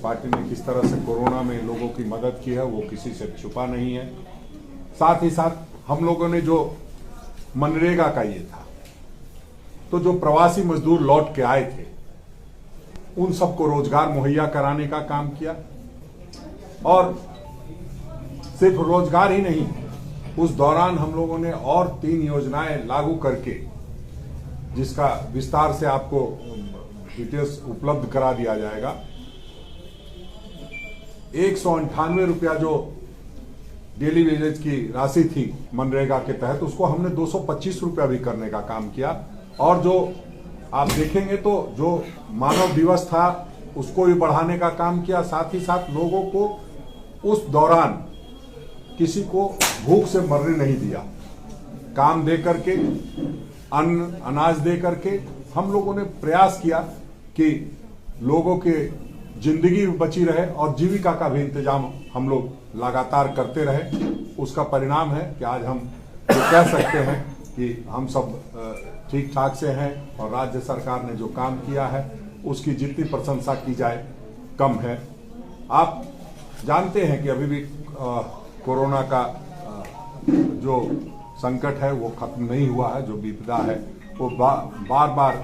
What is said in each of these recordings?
Party ने किस तरह से कोरोना में लोगों की मदद की है वो किसी से छुपा नहीं है। साथ ही साथ हम लोगों ने जो मनरेगा का ये था, तो जो प्रवासी मजदूर लौट के आए थे उन सबको रोजगार मुहैया कराने का काम किया। और सिर्फ रोजगार ही नहीं, उस दौरान हम लोगों ने और 3 योजनाएं लागू करके, जिसका विस्तार से आपको डिटेल्स उपलब्ध करा दिया जाएगा। 198 रुपया जो डेली वेजेज की राशि थी मनरेगा के तहत, उसको हमने 225 रुपया भी करने का काम किया। और जो आप देखेंगे तो जो मानव दिवस था उसको भी बढ़ाने का काम किया। साथ ही साथ लोगों को उस दौरान किसी को भूख से मरने नहीं दिया। काम दे करके, अन्न अनाज दे करके हम लोगों ने प्रयास किया कि लोगों के जिंदगी बची रहे और जीविका का भी इंतजाम हम लोग लगातार करते रहे। उसका परिणाम है कि आज हम ये कह सकते हैं कि हम सब ठीक ठाक से हैं और राज्य सरकार ने जो काम किया है उसकी जितनी प्रशंसा की जाए कम है। आप जानते हैं कि अभी भी कोरोना का जो संकट है वो खत्म नहीं हुआ है। जो विपदा है वो बार बार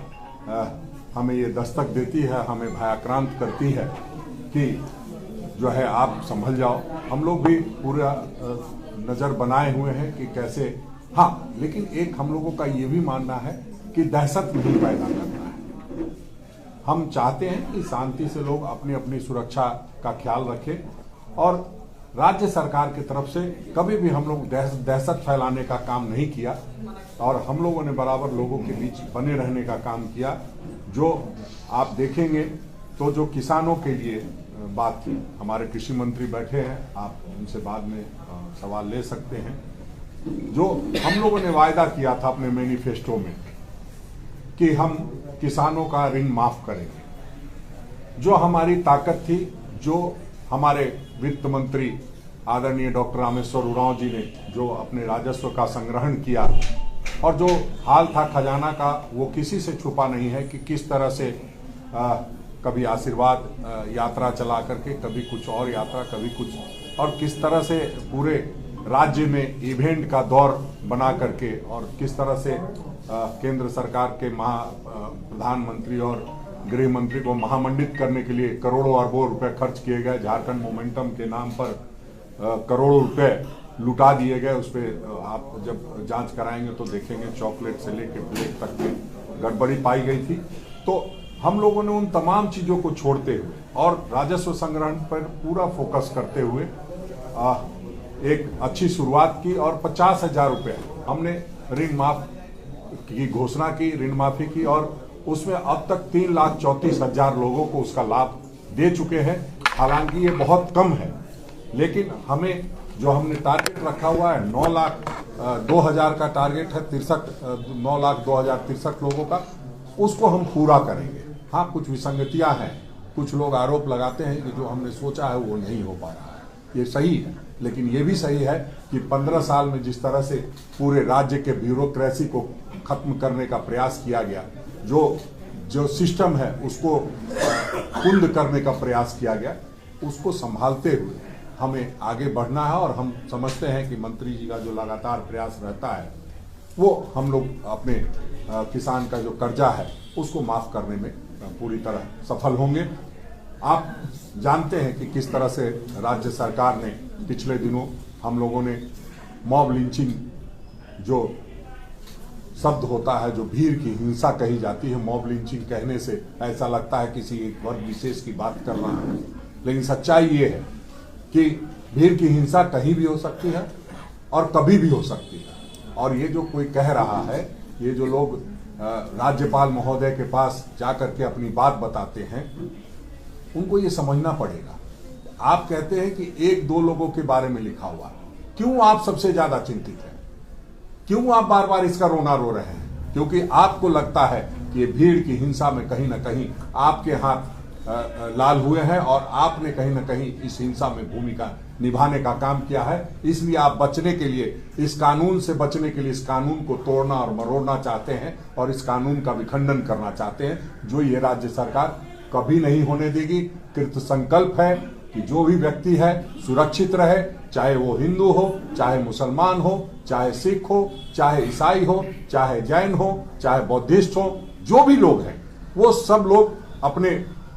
हमें ये दस्तक देती है, हमें भयाक्रांत करती है कि जो है आप संभल जाओ। हम लोग भी पूरा नज़र बनाए हुए हैं कि कैसे, हाँ, लेकिन एक हम लोगों का ये भी मानना है कि दहशत नहीं पैदा करना है। हम चाहते हैं कि शांति से लोग अपनी अपनी सुरक्षा का ख्याल रखें और राज्य सरकार की तरफ से कभी भी हम लोग दहशत फैलाने का काम नहीं किया और हम लोगों ने बराबर लोगों के बीच बने रहने का काम किया। जो आप देखेंगे तो जो किसानों के लिए बात थी, हमारे कृषि मंत्री बैठे हैं, आप उनसे बाद में सवाल ले सकते हैं। जो हम लोगों ने वायदा किया था अपने मैनिफेस्टो में कि हम किसानों का ऋण माफ करेंगे, जो हमारी ताकत थी, जो हमारे वित्त मंत्री आदरणीय डॉक्टर रामेश्वर उरांव जी ने जो अपने राजस्व का संग्रहण किया और जो हाल था खजाना का, वो किसी से छुपा नहीं है कि किस तरह से कभी आशीर्वाद यात्रा चला करके, कभी कुछ और यात्रा, कभी कुछ, और किस तरह से पूरे राज्य में इवेंट का दौर बना करके और किस तरह से केंद्र सरकार के प्रधानमंत्री और गृह मंत्री को महामंडित करने के लिए करोड़ों अरबों रुपए खर्च किए गए। झारखंड मोमेंटम के नाम पर करोड़ों रुपए लुटा दिए गए। उस पर आप जब जांच कराएंगे तो देखेंगे चॉकलेट से लेकर प्लेट तक में गड़बड़ी पाई गई थी। तो हम लोगों ने उन तमाम चीज़ों को छोड़ते हुए और राजस्व संग्रहण पर पूरा फोकस करते हुए एक अच्छी शुरुआत की और 50,000 रुपये हमने ऋण माफ की घोषणा की, ऋण माफी की, और उसमें अब तक 3,34,000 लोगों को उसका लाभ दे चुके हैं। हालांकि ये बहुत कम है, लेकिन हमें जो हमने टारगेट रखा हुआ है 9,02,000 का टारगेट है, 9,02,063 लोगों का, उसको हम पूरा करेंगे। हाँ, कुछ विसंगतियां हैं, कुछ लोग आरोप लगाते हैं कि जो हमने सोचा है वो नहीं हो पा रहा है। ये सही है, लेकिन ये भी सही है कि 15 साल में जिस तरह से पूरे राज्य के ब्यूरोक्रेसी को खत्म करने का प्रयास किया गया, जो सिस्टम है उसको कुंद करने का प्रयास किया गया, उसको संभालते हुए हमें आगे बढ़ना है। और हम समझते हैं कि मंत्री जी का जो लगातार प्रयास रहता है वो हम लोग अपने किसान का जो कर्जा है उसको माफ करने में पूरी तरह सफल होंगे। आप जानते हैं कि किस तरह से राज्य सरकार ने पिछले दिनों हम लोगों ने मॉब लिंचिंग जो शब्द होता है, जो भीड़ की हिंसा कही जाती है, मॉब लिंचिंग कहने से ऐसा लगता है किसी एक वर्ग विशेष की बात कर रहा है, लेकिन सच्चाई ये है कि भीड़ की हिंसा कहीं भी हो सकती है और कभी भी हो सकती है। और ये जो कोई कह रहा है, ये जो लोग राज्यपाल महोदय के पास जाकर के अपनी बात बताते हैं, उनको ये समझना पड़ेगा। आप कहते हैं कि 1-2 लोगों के बारे में लिखा हुआ, क्यों आप सबसे ज्यादा चिंतित हैं? क्यों आप बार बार इसका रोना रो रहे हैं? क्योंकि आपको लगता है कि ये भीड़ की हिंसा में कहीं ना कहीं आपके हाथ लाल हुए हैं और आपने कहीं ना कहीं इस हिंसा में भूमिका निभाने का काम किया है। इसलिए आप बचने के लिए, इस कानून से बचने के लिए, इस कानून को तोड़ना और मरोड़ना चाहते हैं और इस कानून का विखंडन करना चाहते हैं, जो ये राज्य सरकार कभी नहीं होने देगी। कृत संकल्प है कि जो भी व्यक्ति है सुरक्षित रहे, चाहे वो हिंदू हो, चाहे मुसलमान हो, चाहे सिख हो, चाहे ईसाई हो, चाहे जैन हो, चाहे बौद्धिस्ट हो, जो भी लोग हैं वो सब लोग अपने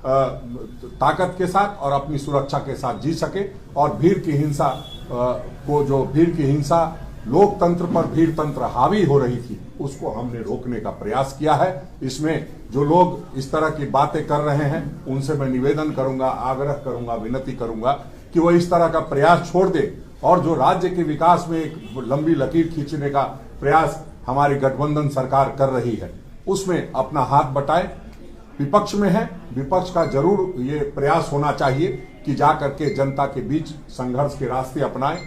ताकत के साथ और अपनी सुरक्षा के साथ जी सके। और भीड़ की हिंसा भीड़ की हिंसा लोकतंत्र पर भीड़ तंत्र हावी हो रही थी, उसको हमने रोकने का प्रयास किया है। इसमें जो लोग इस तरह की बातें कर रहे हैं उनसे मैं निवेदन करूंगा, आग्रह करूंगा, विनती करूंगा कि वो इस तरह का प्रयास छोड़ दे और जो राज्य के विकास में एक लंबी लकीर खींचने का प्रयास हमारी गठबंधन सरकार कर रही है उसमें अपना हाथ बटाए। विपक्ष में है, विपक्ष का जरूर ये प्रयास होना चाहिए कि जाकर के जनता के बीच संघर्ष के रास्ते अपनाए,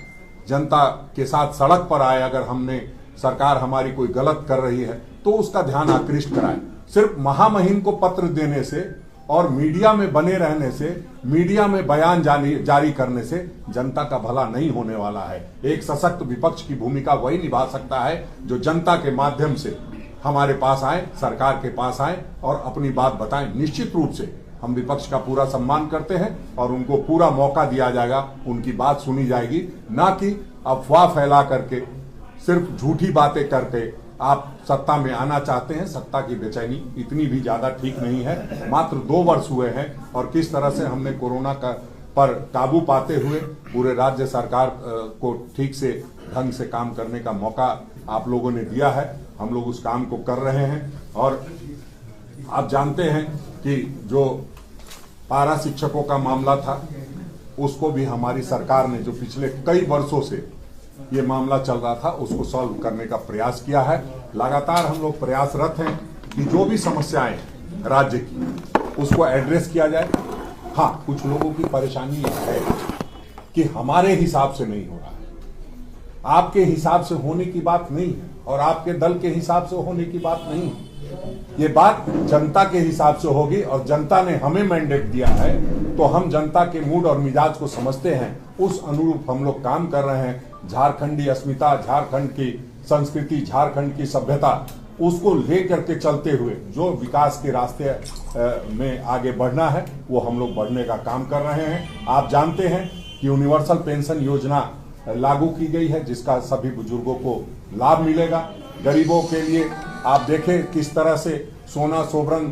जनता के साथ सड़क पर आए। अगर सरकार हमारी कोई गलत कर रही है तो उसका ध्यान आकृष्ट कराए। सिर्फ महामहिम को पत्र देने से और मीडिया में बने रहने से, मीडिया में बयान जारी करने से जनता का भला नहीं होने वाला है। एक सशक्त विपक्ष की भूमिका वही निभा सकता है जो जनता के माध्यम से हमारे पास आए, सरकार के पास आए और अपनी बात बताएं। निश्चित रूप से हम विपक्ष का पूरा सम्मान करते हैं और उनको पूरा मौका दिया जाएगा, उनकी बात सुनी जाएगी, ना कि अफवाह फैला करके सिर्फ झूठी बातें करके आप सत्ता में आना चाहते हैं। सत्ता की बेचैनी इतनी भी ज्यादा ठीक नहीं है। मात्र 2 वर्ष हुए हैं और किस तरह से हमने कोरोना पर काबू पाते हुए पूरे राज्य सरकार को ठीक से ढंग से काम करने का मौका आप लोगों ने दिया है। हम लोग उस काम को कर रहे हैं और आप जानते हैं कि जो पारा शिक्षकों का मामला था उसको भी हमारी सरकार ने, जो पिछले कई वर्षों से ये मामला चल रहा था, उसको सॉल्व करने का प्रयास किया है। लगातार हम लोग प्रयासरत हैं कि जो भी समस्याएं राज्य की उसको एड्रेस किया जाए। हाँ, कुछ लोगों की परेशानी ये है कि हमारे हिसाब से नहीं हो रहा है, आपके हिसाब से होने की बात नहीं है और आपके दल के हिसाब से होने की बात नहीं है। ये बात जनता के हिसाब से होगी और जनता ने हमें मैंडेट दिया है तो हम जनता के मूड और मिजाज को समझते हैं, उस अनुरूप हम लोग काम कर रहे हैं। झारखंडी अस्मिता, झारखंड की संस्कृति, झारखंड की सभ्यता, उसको लेकर के चलते हुए जो विकास के रास्ते में आगे बढ़ना है वो हम लोग बढ़ने का काम कर रहे हैं। आप जानते हैं कि यूनिवर्सल पेंशन योजना लागू की गई है जिसका सभी बुजुर्गों को लाभ मिलेगा। गरीबों के लिए आप देखें किस तरह से सोना सोबरन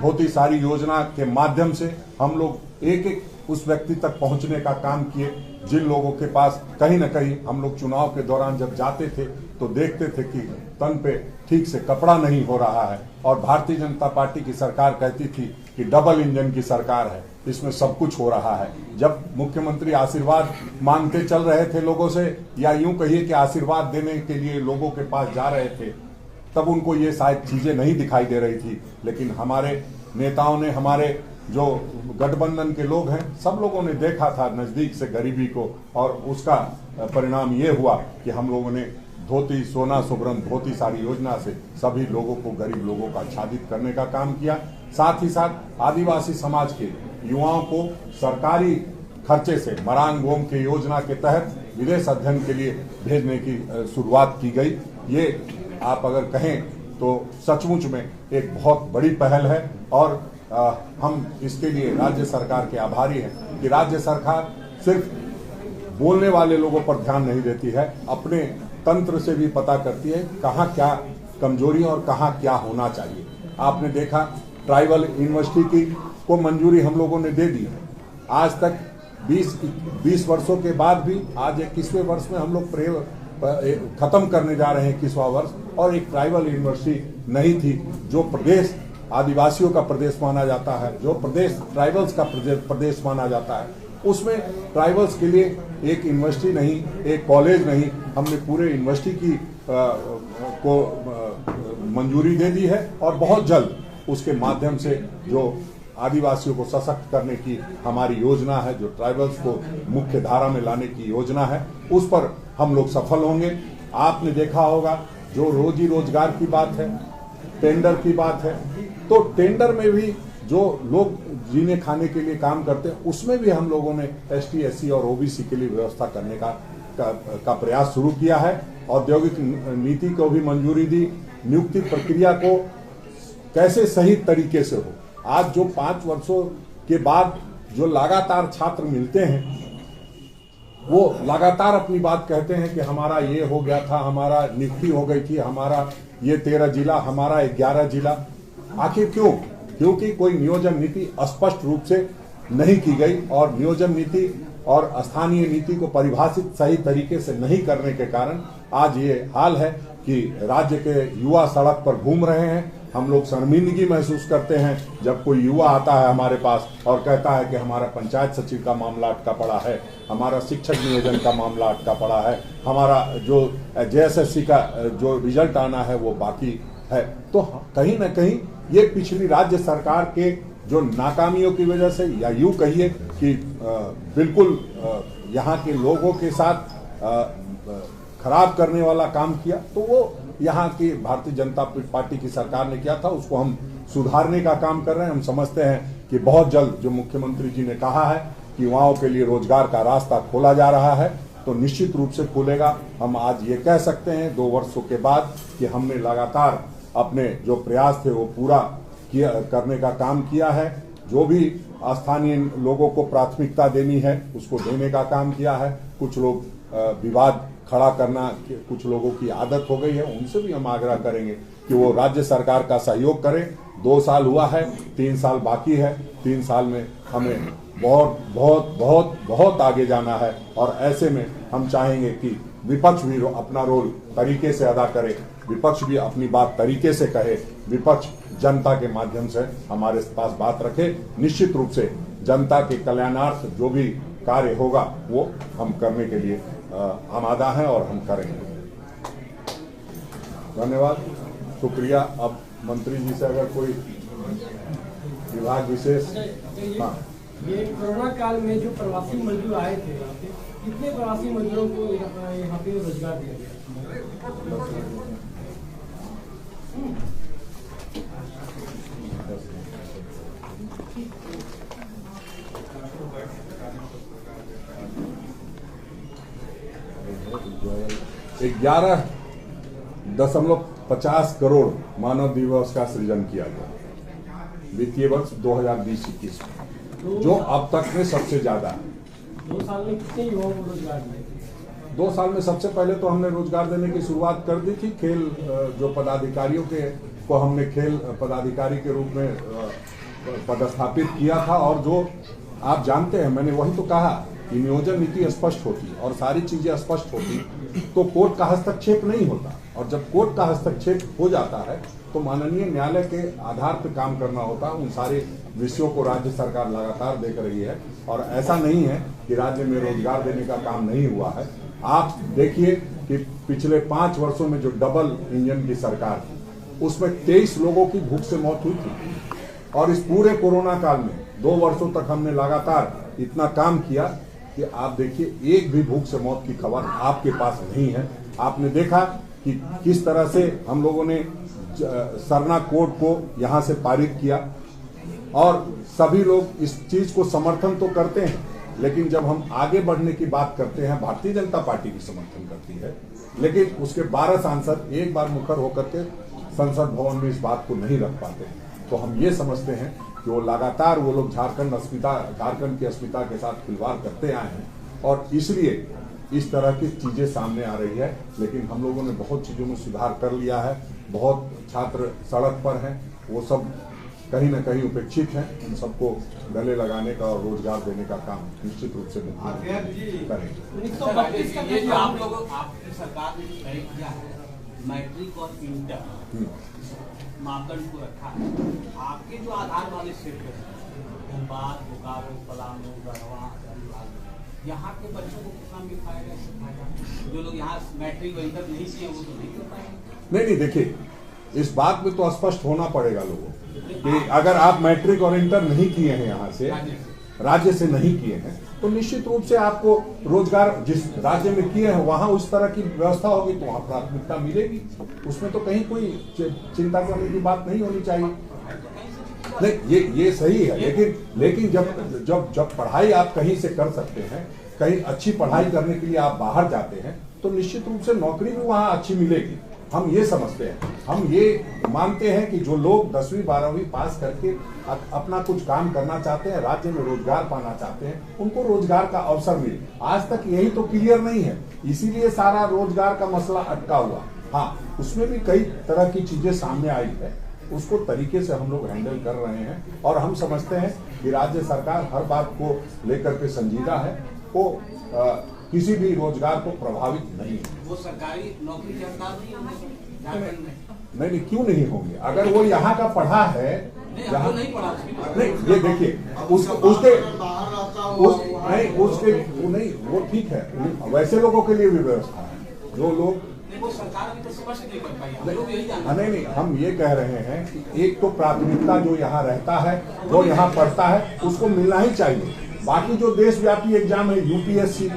धोती सारी योजना के माध्यम से हम लोग एक एक उस व्यक्ति तक पहुंचने का काम किए जिन लोगों के पास कहीं ना कहीं हम लोग चुनाव के दौरान जब जाते थे तो देखते थे कि तन पे ठीक से कपड़ा नहीं हो रहा है और भारतीय जनता पार्टी की सरकार कहती थी कि डबल इंजन की सरकार है, इसमें सब कुछ हो रहा है। जब मुख्यमंत्री आशीर्वाद मांगते चल रहे थे लोगों से, या यूं कहिए कि आशीर्वाद देने के लिए लोगों के पास जा रहे थे, तब उनको ये शायद चीजें नहीं दिखाई दे रही थी। लेकिन हमारे नेताओं ने, हमारे जो गठबंधन के लोग हैं, सब लोगों ने देखा था नजदीक से गरीबी को और उसका परिणाम ये हुआ कि हम लोगों ने धोती सोना सुब्रन धोती सारी योजना से सभी लोगों को, गरीब लोगों को आच्छादित करने का काम किया। साथ ही साथ आदिवासी समाज के युवाओं को सरकारी खर्चे से मरांग गोम के योजना के तहत विदेश अध्ययन के लिए भेजने की शुरुआत की गई। ये आप अगर कहें तो सचमुच में एक बहुत बड़ी पहल है और हम इसके लिए राज्य सरकार के आभारी हैं कि राज्य सरकार सिर्फ बोलने वाले लोगों पर ध्यान नहीं देती है, अपने तंत्र से भी पता करती है कहाँ क्या कमजोरी और कहाँ क्या होना चाहिए। आपने देखा ट्राइबल यूनिवर्सिटी की को मंजूरी हम लोगों ने दे दी है। आज तक 20 वर्षों के बाद भी आज 21वें वर्ष में हम लोग खत्म करने जा रहे हैं 21वां वर्ष, और एक ट्राइबल यूनिवर्सिटी नहीं थी जो प्रदेश आदिवासियों का प्रदेश माना जाता है, जो प्रदेश ट्राइबल्स का प्रदेश माना जाता है, उसमें ट्राइबल्स के लिए एक यूनिवर्सिटी नहीं, एक कॉलेज नहीं, हमने पूरे यूनिवर्सिटी की को मंजूरी दे दी है और बहुत जल्द उसके माध्यम से जो आदिवासियों को सशक्त करने की हमारी योजना है, जो ट्राइबल्स को मुख्य धारा में लाने की योजना है, उस पर हम लोग सफल होंगे। आपने देखा होगा जो रोजी रोजगार की बात है, टेंडर की बात है, तो टेंडर में भी जो लोग जीने खाने के लिए काम करते हैं उसमें भी हम लोगों ने एसटी, एससी और ओबीसी के लिए व्यवस्था करने का प्रयास शुरू किया है। औद्योगिक नीति को भी मंजूरी दी। नियुक्ति प्रक्रिया को कैसे सही तरीके से हो, आज जो 5 वर्षों के बाद जो लगातार छात्र मिलते हैं, वो लगातार अपनी बात कहते हैं कि हमारा ये हो गया था, हमारा नियुक्ति हो गई थी, हमारा ये 13 जिला, हमारा 11 जिला। आखिर क्यों? क्योंकि कोई नियोजन नीति स्पष्ट रूप से नहीं की गई और नियोजन नीति और स्थानीय नीति को परिभाषित सही तरीके से नहीं करने के कारण आज ये हाल है कि राज्य के युवा सड़क पर घूम रहे हैं। हम लोग शर्मिंदगी महसूस करते हैं जब कोई युवा आता है हमारे पास और कहता है कि हमारा पंचायत सचिव का मामला अटका पड़ा है, हमारा शिक्षक नियोजन का मामला अटका पड़ा है, हमारा जो JSSC का जो रिजल्ट आना है वो बाकी है। तो कहीं ना कहीं ये पिछली राज्य सरकार के जो नाकामियों की वजह से, या यूं कहिए कि बिल्कुल यहाँ के लोगों के साथ खराब करने वाला काम किया, तो वो यहाँ की भारतीय जनता पार्टी की सरकार ने किया था। उसको हम सुधारने का काम कर रहे हैं। हम समझते हैं कि बहुत जल्द जो मुख्यमंत्री जी ने कहा है कि युवाओं के लिए रोजगार का रास्ता खोला जा रहा है, तो निश्चित रूप से खुलेगा। हम आज ये कह सकते हैं 2 वर्षों के बाद कि हमने लगातार अपने जो प्रयास थे वो पूरा करने का काम किया है। जो भी स्थानीय लोगों को प्राथमिकता देनी है उसको देने का काम किया है। कुछ लोग विवाद खड़ा करना कुछ लोगों की आदत हो गई है, उनसे भी हम आग्रह करेंगे कि वो राज्य सरकार का सहयोग करें। 2 साल हुआ है, 3 साल बाकी है। 3 साल में हमें बहुत बहुत बहुत बहुत आगे जाना है और ऐसे में हम चाहेंगे कि विपक्ष भी अपना रोल तरीके से अदा करे, विपक्ष भी अपनी बात तरीके से कहे, विपक्ष जनता के माध्यम से हमारे पास बात रखे। निश्चित रूप से जनता के कल्याणार्थ जो भी कार्य होगा वो हम करने के लिए आमादा हैं और हम करेंगे। धन्यवाद, शुक्रिया। अब मंत्री जी से अगर कोई विभाग विशेष। हाँ, ये कोरोना काल में जो प्रवासी मजदूर आए थे, कितने प्रवासी मजदूरों को यहाँ पे रोजगार दिया गया? 11.50 करोड़ मानव दिवस का सृजन किया गया वित्तीय वर्ष 2020-21 में, जो अब तक में सबसे ज्यादा है। 2 साल में कितने युवाओं को रोजगार दिया? 2 साल में सबसे पहले तो हमने रोजगार देने की शुरुआत कर दी थी। खेल जो पदाधिकारियों के को हमने खेल पदाधिकारी के रूप में पदस्थापित किया था। और जो आप जानते हैं, मैंने वही तो कहा कि नियोजन नीति स्पष्ट होती और सारी चीजें स्पष्ट होती तो कोर्ट का हस्तक्षेप नहीं होता, और जब कोर्ट का हस्तक्षेप हो जाता है तो माननीय न्यायालय के आधार पर काम करना होता है। उन सारे विषयों को राज्य सरकार लगातार देख रही है और ऐसा नहीं है कि राज्य में रोजगार देने का काम नहीं हुआ है। आप देखिए कि पिछले 5 वर्षों में जो डबल इंजन की सरकार थी उसमें 23 लोगों की भूख से मौत हुई थी, और इस पूरे कोरोना काल में 2 वर्षों तक हमने लगातार इतना काम किया कि आप देखिए एक भी भूख से मौत की खबर आपके पास नहीं है। आपने देखा कि किस तरह से हम लोगों ने सरना कोड को यहाँ से पारित किया, और सभी लोग इस चीज को समर्थन तो करते हैं, लेकिन जब हम आगे बढ़ने की बात करते हैं, भारतीय जनता पार्टी भी समर्थन करती है, लेकिन उसके 12 सांसद एक बार मुखर होकर के संसद भवन में इस बात को नहीं रख पाते। तो हम ये समझते हैं कि वो लगातार वो लोग झारखंड की अस्मिता के साथ खिलवाड़ करते आए हैं, और इसलिए इस तरह की चीजें सामने आ रही है। लेकिन हम लोगों ने बहुत चीजों में सुधार कर लिया है। बहुत छात्र सड़क पर हैं, वो सब कहीं न कहीं उपेक्षित हैं। उन सबको गले लगाने का और रोजगार देने का काम निश्चित रूप से करेंगे। ये जो आप लोगों आपकी सरकार ने तय किया है, मैट्रिक और इंटर मापदंड को रखा है, आपके जो आधार वाले क्षेत्र धनबाद, बोकारो, पलामू, गढ़वा, यहाँ के बच्चों को कितना मिल पाएगा? जो लोग यहाँ मैट्रिक और इंटर नहीं किए वो तो नहीं कर पाएंगे। नहीं, देखिए, इस बात में तो स्पष्ट होना पड़ेगा लोगों कि अगर आप मैट्रिक और इंटर नहीं किए हैं, यहाँ से राज्य से नहीं किए हैं, तो निश्चित रूप से आपको रोजगार जिस राज्य में किए हैं वहां उस तरह की व्यवस्था होगी तो वहां प्राथमिकता मिलेगी। उसमें तो कहीं कोई चिंता करने की बात नहीं होनी चाहिए। नहीं, ये सही है, लेकिन जब पढ़ाई आप कहीं से कर सकते हैं, कहीं अच्छी पढ़ाई करने के लिए आप बाहर जाते हैं, तो निश्चित रूप से नौकरी भी वहां अच्छी मिलेगी। हम ये समझते हैं, हम ये मानते हैं कि जो लोग 10वीं 12वीं पास करके अपना कुछ काम करना चाहते हैं, राज्य में रोजगार पाना चाहते हैं, उनको रोजगार का अवसर मिले। आज तक यही तो क्लियर नहीं है, इसीलिए सारा रोजगार का मसला अटका हुआ। हाँ, उसमें भी कई तरह की चीजें सामने आई है, उसको तरीके से हम लोग हैंडल कर रहे हैं और हम समझते हैं कि राज्य सरकार हर बात को लेकर के संजीदा है, वो किसी भी रोजगार को प्रभावित नहीं है। वो सरकारी नौकरी के अंदाज नहीं होंगे झारखंड में? नहीं, क्यों नहीं होंगे? अगर वो यहाँ का पढ़ा है, यहाँ नहीं पढ़ा, नहीं, ये देखिए नहीं, वो ठीक है, वैसे लोगों के लिए भी व्यवस्था है। जो लोग वो सरकार अभी तो स्पष्ट नहीं कर पाई, हम लोग यही जानते हैं। नहीं, हम ये कह रहे हैं कि एक तो प्राथमिकता जो यहाँ रहता है, जो यहाँ पढ़ता है, उसको मिलना ही चाहिए। बाकी जो देशव्यापी एग्जाम है, यूपीएससी,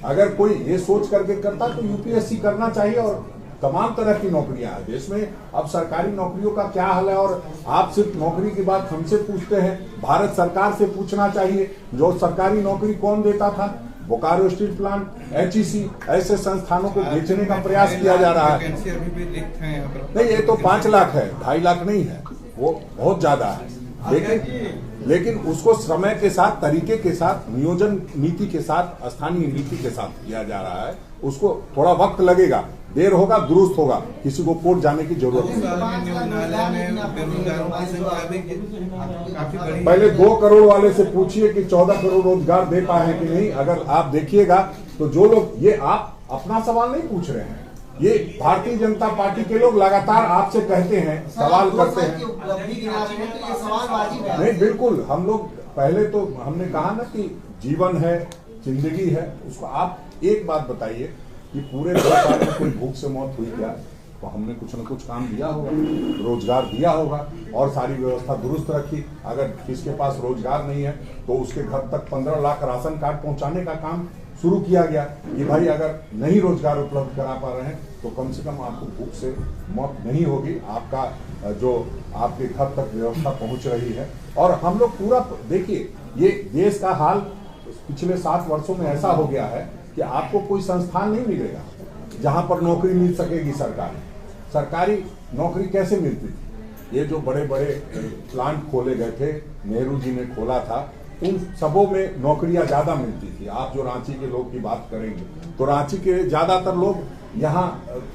अगर कोई ये सोच करके करता तो यूपीएससी करना चाहिए। और तमाम तरह की नौकरियां हैं देश में। अब सरकारी नौकरियों का क्या हाल है? और आप सिर्फ नौकरी की बात हमसे पूछते हैं, भारत सरकार से पूछना चाहिए। जो सरकारी नौकरी कौन देता था? बोकारो स्टील प्लांट, HEC, ऐसे संस्थानों को बेचने का प्रयास किया जा रहा है। नहीं, ये तो 5 लाख है, 2.5 लाख नहीं है, वो बहुत ज्यादा है। लेकिन उसको समय के साथ, तरीके के साथ, नियोजन नीति के साथ, स्थानीय नीति के साथ किया जा रहा है। उसको थोड़ा वक्त लगेगा, देर होगा, दुरुस्त होगा, किसी को कोर्ट जाने की जरूरत नहीं। पहले 2 करोड़ वाले से पूछिए कि 14 करोड़ रोजगार दे पाए हैं कि नहीं। अगर आप देखिएगा तो जो लोग, ये आप अपना सवाल नहीं पूछ रहे हैं, ये भारतीय जनता पार्टी के लोग लगातार आपसे कहते हैं, सवाल करते हैं। नहीं, बिल्कुल, हम लोग पहले तो हमने कहा ना कि जीवन है, जिंदगी है, उसको आप एक बात बताइए कि पूरे 2 साल में कोई भूख से मौत हुई क्या? तो हमने कुछ न कुछ काम दिया होगा, रोजगार दिया होगा और सारी व्यवस्था दुरुस्त रखी। अगर किसके पास रोजगार नहीं है तो उसके घर तक 15 लाख राशन कार्ड पहुंचाने का काम शुरू किया गया कि भाई अगर नहीं रोजगार उपलब्ध करा पा रहे हैं तो कम से कम आपको भूख से मौत नहीं होगी, आपका जो आपके घर तक व्यवस्था पहुंच रही है। और हम लोग पूरा देखिए, ये देश का हाल पिछले 7 वर्षों में ऐसा हो गया है कि आपको कोई संस्थान नहीं मिलेगा जहां पर नौकरी मिल सकेगी। सरकारी नौकरी कैसे मिलती थी? ये जो बड़े बड़े प्लांट खोले गए थे, नेहरू जी ने खोला था, उन सबों में नौकरियां ज्यादा मिलती थी। आप जो रांची के लोग की बात करेंगे तो रांची के ज्यादातर लोग यहाँ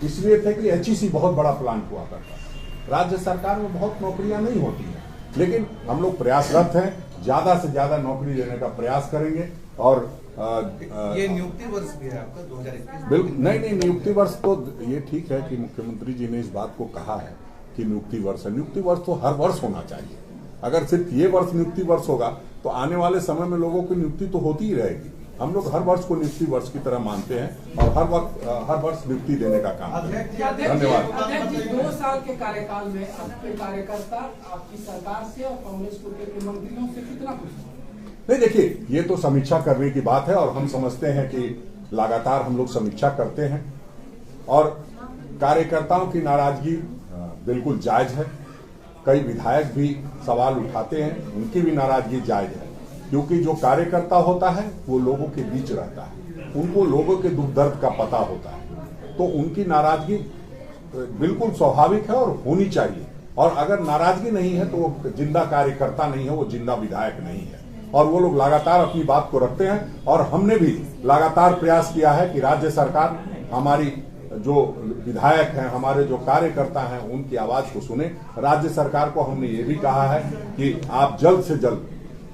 इसलिए थे कि HEC बहुत बड़ा प्लांट हुआ करता। राज्य सरकार में बहुत नौकरियां नहीं होती हैं, लेकिन हम लोग प्रयासरत हैं, ज्यादा से ज्यादा नौकरी देने का प्रयास करेंगे। और ये नियुक्ति वर्ष भी है आपका 2021? बिल्कुल नहीं, नियुक्ति वर्ष तो ये ठीक है कि मुख्यमंत्री जी ने इस बात को कहा है कि नियुक्ति वर्ष है। नियुक्ति वर्ष तो हर वर्ष होना चाहिए। अगर सिर्फ ये वर्ष नियुक्ति वर्ष होगा तो आने वाले समय में लोगों की नियुक्ति तो होती ही रहेगी। हम लोग हर वर्ष को नियुक्ति वर्ष की तरह मानते हैं और हर वर्ष नियुक्ति देने का काम करते हैं। धन्यवाद। अध्यक्ष जी, 2 साल के कार्यकाल में आपके कार्यकर्ता आपकी सरकार से और कांग्रेस के मंत्रियों से कितना कुछ? नहीं, देखिए, ये तो समीक्षा करने की बात है और हम समझते हैं कि लगातार हम लोग समीक्षा करते हैं और कार्यकर्ताओं की नाराजगी बिल्कुल जायज है। कई विधायक भी सवाल उठाते हैं, उनकी भी नाराजगी जायज है, क्योंकि जो कार्यकर्ता होता है वो लोगों के बीच रहता है, उनको लोगों के दुख दर्द का पता होता है, तो उनकी नाराजगी बिल्कुल स्वाभाविक है और होनी चाहिए। और अगर नाराजगी नहीं है तो वो जिंदा कार्यकर्ता नहीं है, वो जिंदा विधायक नहीं है। और वो लोग लगातार अपनी बात को रखते हैं और हमने भी लगातार प्रयास किया है कि राज्य सरकार हमारी जो विधायक हैं, हमारे जो कार्यकर्ता हैं, उनकी आवाज को सुने। राज्य सरकार को हमने ये भी कहा है कि आप जल्द से जल्द,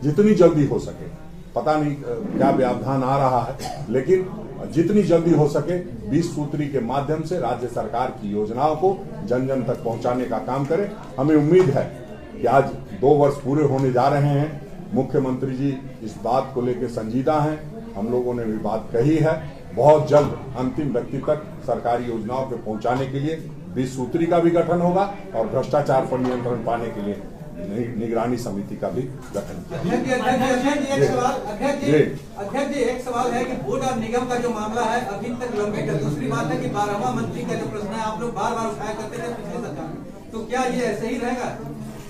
जितनी जल्दी हो सके, पता नहीं क्या व्यवधान आ रहा है, लेकिन जितनी जल्दी हो सके 20 सूत्री के माध्यम से राज्य सरकार की योजनाओं को जन जन तक पहुंचाने का काम करें। हमें उम्मीद है कि आज 2 वर्ष पूरे होने जा रहे हैं। मुख्यमंत्री जी इस बात को लेकर संजीदा हैं, हम लोगों ने भी बात कही है। बहुत जल्द अंतिम व्यक्ति तक सरकारी योजनाओं को पहुंचाने के लिए 20 सूत्री का भी गठन होगा और भ्रष्टाचार पर नियंत्रण पाने के लिए निगरानी समिति का भी गठन किया। अध्यक्ष जी, एक सवाल है कि बोर्ड और निगम का जो मामला है अभी तक लंबित है। दूसरी बात है कि 12वां मंत्री का जो प्रश्न है आप लोग बार बार उठाया करते थे पिछले सरकार में, तो क्या ये ऐसे ही रहेगा?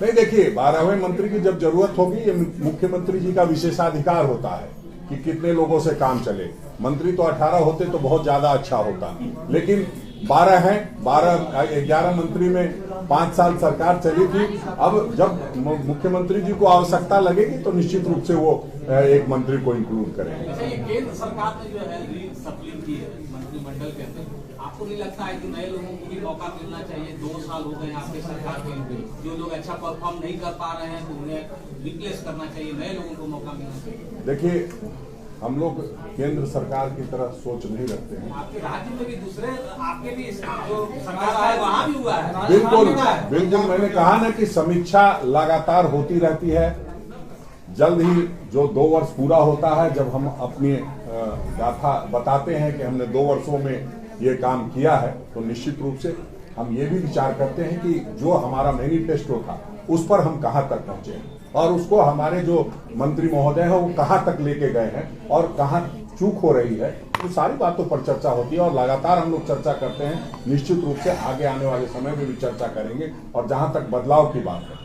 नहीं, देखिए, 12वें मंत्री की जब जरूरत होगी, ये मुख्यमंत्री जी का विशेषाधिकार होता है कि कितने लोगों से काम चले। मंत्री तो 18 होते तो बहुत ज्यादा अच्छा होता, लेकिन 12 हैं, 11 मंत्री में 5 साल सरकार चली थी। अब जब मुख्यमंत्री जी को आवश्यकता लगेगी तो निश्चित रूप से वो एक मंत्री को इंक्लूड करेंगे। अच्छा, ये केंद्र सरकार ने जो है रीसफलिंग की है मंत्रिमंडल के अंदर, आपको नहीं लगता है कि नए लोगों को भी मौका मिलना चाहिए? 2 साल हो गए आपके सरकार के, जो लोग अच्छा परफॉर्म नहीं कर पा रहे हैं तो उन्हें रिप्लेस करना चाहिए, नए लोगों को मौका मिलना चाहिए। देखिए, हम लोग केंद्र सरकार की तरह सोच नहीं रखते हैं। आपके राज्य में भी दूसरे आपके भी जो सरकार है वहाँ भी हुआ है। बिल्कुल बिल्कुल, मैंने कहा ना कि समीक्षा लगातार होती रहती है। जल्द ही जो 2 वर्ष पूरा होता है, जब हम अपनी गाथा बताते हैं कि हमने 2 वर्षों में ये काम किया है, तो निश्चित रूप से हम ये भी विचार करते हैं कि जो हमारा मैनिफेस्टो था उस पर हम कहाँ तक पहुंचे हैं और उसको हमारे जो मंत्री महोदय हैं वो कहाँ तक लेके गए हैं और कहाँ चूक हो रही है। तो सारी बातों पर चर्चा होती है और लगातार हम लोग चर्चा करते हैं। निश्चित रूप से आगे आने वाले समय में भी चर्चा करेंगे। और जहां तक बदलाव की बात है,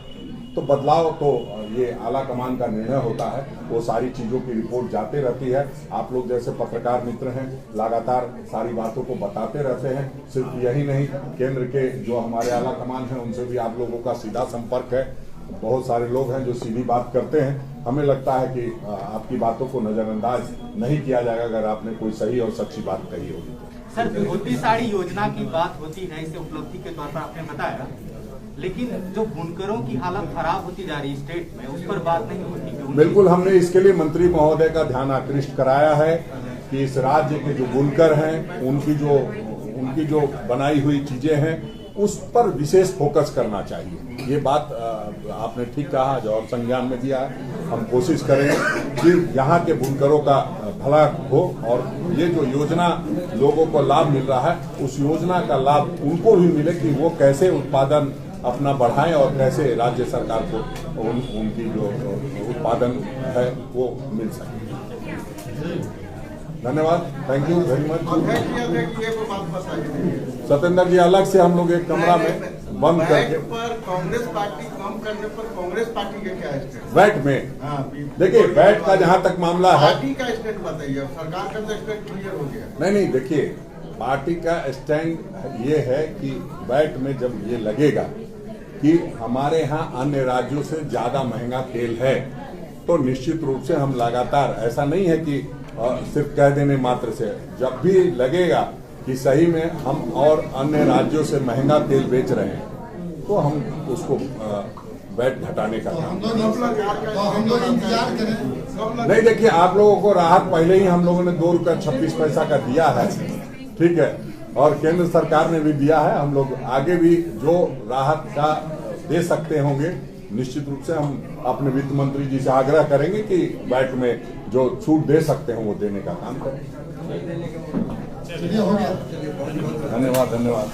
तो बदलाव तो ये आला कमान का निर्णय होता है। वो सारी चीजों की रिपोर्ट जाते रहती है। आप लोग जैसे पत्रकार मित्र हैं, लगातार सारी बातों को बताते रहते हैं। सिर्फ यही नहीं, केंद्र के जो हमारे आला कमान हैं उनसे भी आप लोगों का सीधा संपर्क है। बहुत सारे लोग हैं जो सीधी बात करते हैं। हमें लगता है कि आपकी बातों को नजरअंदाज नहीं किया जाएगा अगर आपने कोई सही और सच्ची बात कही होगी। सर, धोती साड़ी योजना की बात होती है, इसे उपलब्धि के तौर पर आपने बताया, लेकिन जो बुनकरों की हालत खराब होती जा रही है स्टेट में, उस पर बात नहीं होती। बिल्कुल, हमने इसके लिए मंत्री महोदय का ध्यान आकृष्ट कराया है कि इस राज्य के जो बुनकर हैं उनकी जो बनाई हुई चीजें हैं उस पर विशेष फोकस करना चाहिए। ये बात आपने ठीक कहा जो और संज्ञान में दिया है। हम कोशिश करें कि यहाँ के बुनकरों का भला हो और ये जो योजना लोगों को लाभ मिल रहा है उस योजना का लाभ उनको भी मिले कि वो कैसे उत्पादन अपना बढ़ाएं और कैसे राज्य सरकार को उनकी जो उत्पादन है वो मिल सके। धन्यवाद, thank you very much. Satyendra ji, अलग से हम लोग एक कमरा में बंद करके पर कांग्रेस पार्टी कम करने पर कांग्रेस पार्टी का क्या स्टैंड? वैट में देखिए, वैट का जहां तक मामला है, पार्टी का स्टैंड बताइए। सरकार का तो स्टैंड क्लियर हो गया। नहीं, देखिए, पार्टी का स्टैंड ये है कि वैट में जब ये लगेगा कि हमारे यहाँ अन्य राज्यों से ज्यादा महंगा तेल है तो निश्चित रूप से हम लगातार, ऐसा नहीं है कि सिर्फ कह देने मात्र से, जब भी लगेगा कि सही में हम और अन्य राज्यों से महंगा तेल बेच रहे हैं तो हम उसको वैट घटाने का काम नहीं। देखिए, आप लोगों को राहत पहले ही हम लोगों ने ₹2.26 का दिया है, ठीक है, और केंद्र सरकार ने भी दिया है। हम लोग आगे भी जो राहत का दे सकते होंगे निश्चित रूप से हम अपने वित्त मंत्री जी से आग्रह करेंगे कि वैट में जो छूट दे सकते हैं वो देने का काम करें। धन्यवाद।